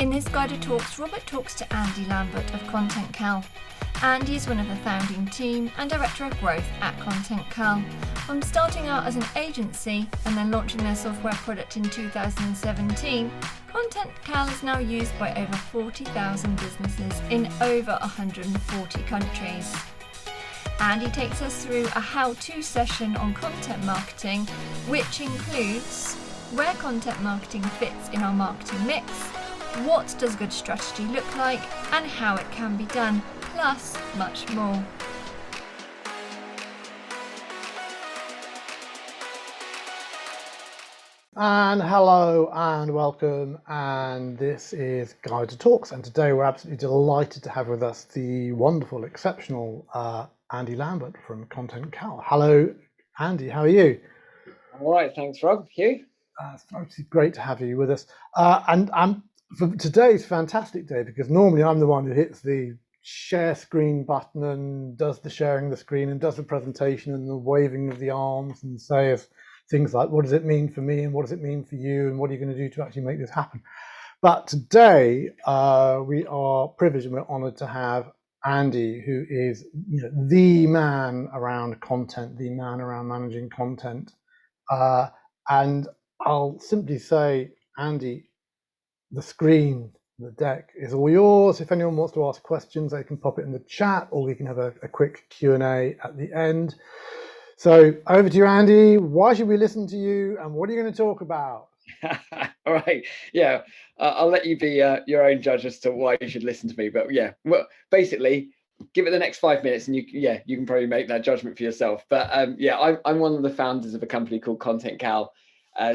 In this guided talks, Robert talks to Andy Lambert of ContentCal. Andy is one of the founding team and Director of Growth at ContentCal. From starting out as an agency and then launching their software product in 2017, ContentCal is now used by over 40,000 businesses in over 140 countries. Andy takes us through a how-to session on content marketing, which includes where content marketing fits in our marketing mix, what does good strategy look like, and how it can be done, plus much more. And hello and welcome, and this is Guided Talks, and today we're absolutely delighted to have with us the wonderful, exceptional Andy Lambert from ContentCal. Hello Andy, how are you? All right, thanks Rob. You? It's absolutely great to have you with us, and for today's fantastic day, because normally I'm the one who hits the share screen button and does the sharing the screen and does the presentation and the waving of the arms and says things like, what does it mean for me and what does it mean for you and what are you going to do to actually make this happen? But today we are privileged and we're honored to have Andy, who is the man around content, the man around managing content. And I'll simply say, Andy, the screen, the deck is all yours. If anyone wants to ask questions, they can pop it in the chat, or we can have a quick Q&A at the end. So over to you, Andy. Why should we listen to you, and what are you going to talk about? All right, yeah, I'll let you be your own judge as to why you should listen to me. But yeah, well, basically, give it the next 5 minutes, and you can probably make that judgment for yourself. But yeah, I'm one of the founders of a company called ContentCal.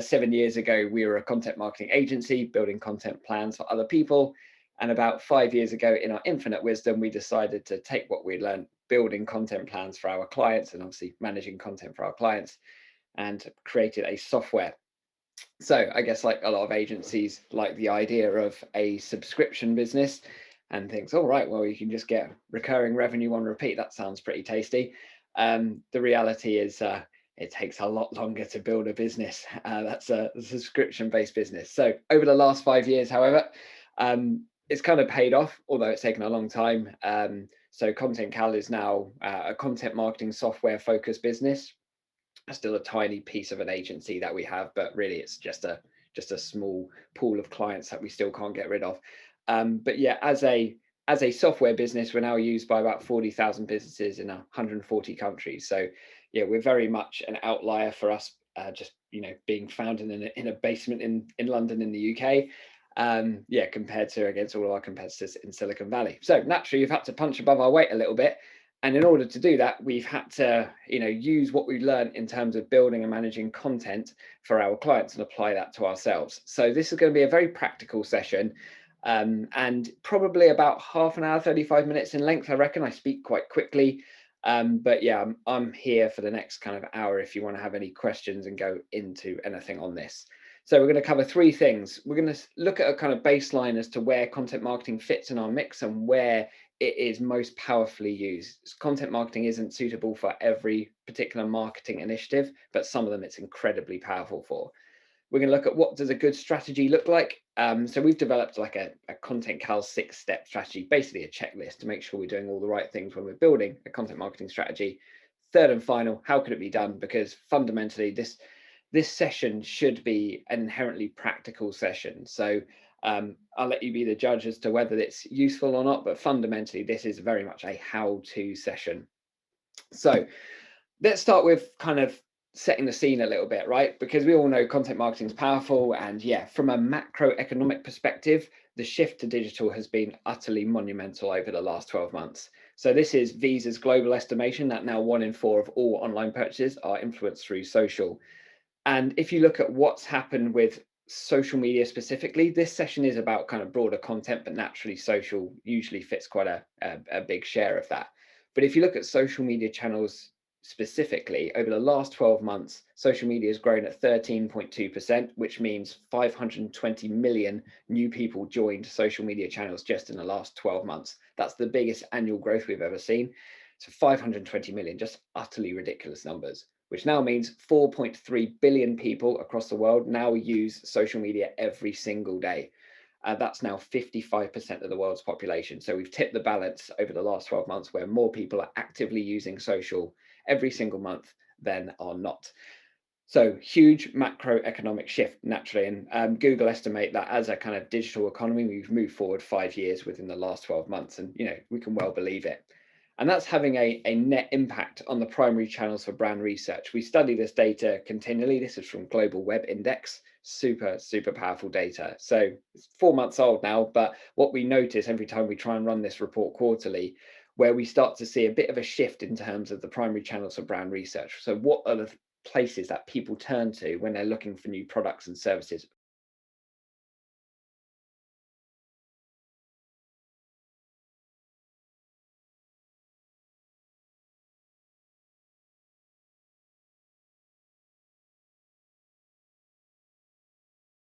7 years ago, we were a content marketing agency building content plans for other people. And about 5 years ago, in our infinite wisdom, we decided to take what we'd learned building content plans for our clients and obviously managing content for our clients, and created a software. So I guess like a lot of agencies like the idea of a subscription business and thinks, all right, well, you can just get recurring revenue on repeat. That sounds pretty tasty. The reality is it takes a lot longer to build a business. That's a subscription-based business. So over the last 5 years, however, it's kind of paid off, although it's taken a long time. So ContentCal is now a content marketing software focused business. Still a tiny piece of an agency that we have, but really it's just a small pool of clients that we still can't get rid of. But yeah, as a software business, we're now used by about 40,000 businesses in 140 countries. So yeah, we're very much an outlier for us, just being founded in a basement in London in the UK. Yeah, compared to against all of our competitors in Silicon Valley. So naturally, you've had to punch above our weight a little bit. And in order to do that, we've had to, use what we learned in terms of building and managing content for our clients and apply that to ourselves. So this is going to be a very practical session, and probably about half an hour, 35 minutes in length. I reckon I speak quite quickly. But yeah, I'm here for the next kind of hour if you want to have any questions and go into anything on this. So we're going to cover three things. We're going to look at a kind of baseline as to where content marketing fits in our mix and where it is most powerfully used. Content marketing isn't suitable for every particular marketing initiative, but some of them it's incredibly powerful for. We're going to look at what does a good strategy look like. So we've developed like a ContentCal 6-step strategy, basically a checklist to make sure we're doing all the right things when we're building a content marketing strategy. Third and final, how could it be done? Because fundamentally, this session should be an inherently practical session. So I'll let you be the judge as to whether it's useful or not, but fundamentally, this is very much a how-to session. So let's start with kind of setting the scene a little bit, right? Because we all know content marketing is powerful. And yeah, from a macroeconomic perspective, the shift to digital has been utterly monumental over the last 12 months. So this is Visa's global estimation that now 1 in 4 of all online purchases are influenced through social. And if you look at what's happened with social media specifically, this session is about kind of broader content, but naturally social usually fits quite a big share of that. But if you look at social media channels specifically, over the last 12 months, social media has grown at 13.2%, which means 520 million new people joined social media channels just in the last 12 months. That's the biggest annual growth we've ever seen. So 520 million, just utterly ridiculous numbers, which now means 4.3 billion people across the world now use social media every single day. That's now 55% of the world's population. So we've tipped the balance over the last 12 months where more people are actively using social every single month than are not. So huge macroeconomic shift naturally. And Google estimate that as a kind of digital economy, we've moved forward 5 years within the last 12 months. And, we can well believe it. And that's having a net impact on the primary channels for brand research. We study this data continually. This is from Global Web Index, super, super powerful data. So it's 4 months old now, but what we notice every time we try and run this report quarterly, where we start to see a bit of a shift in terms of the primary channels for brand research. So what are the places that people turn to when they're looking for new products and services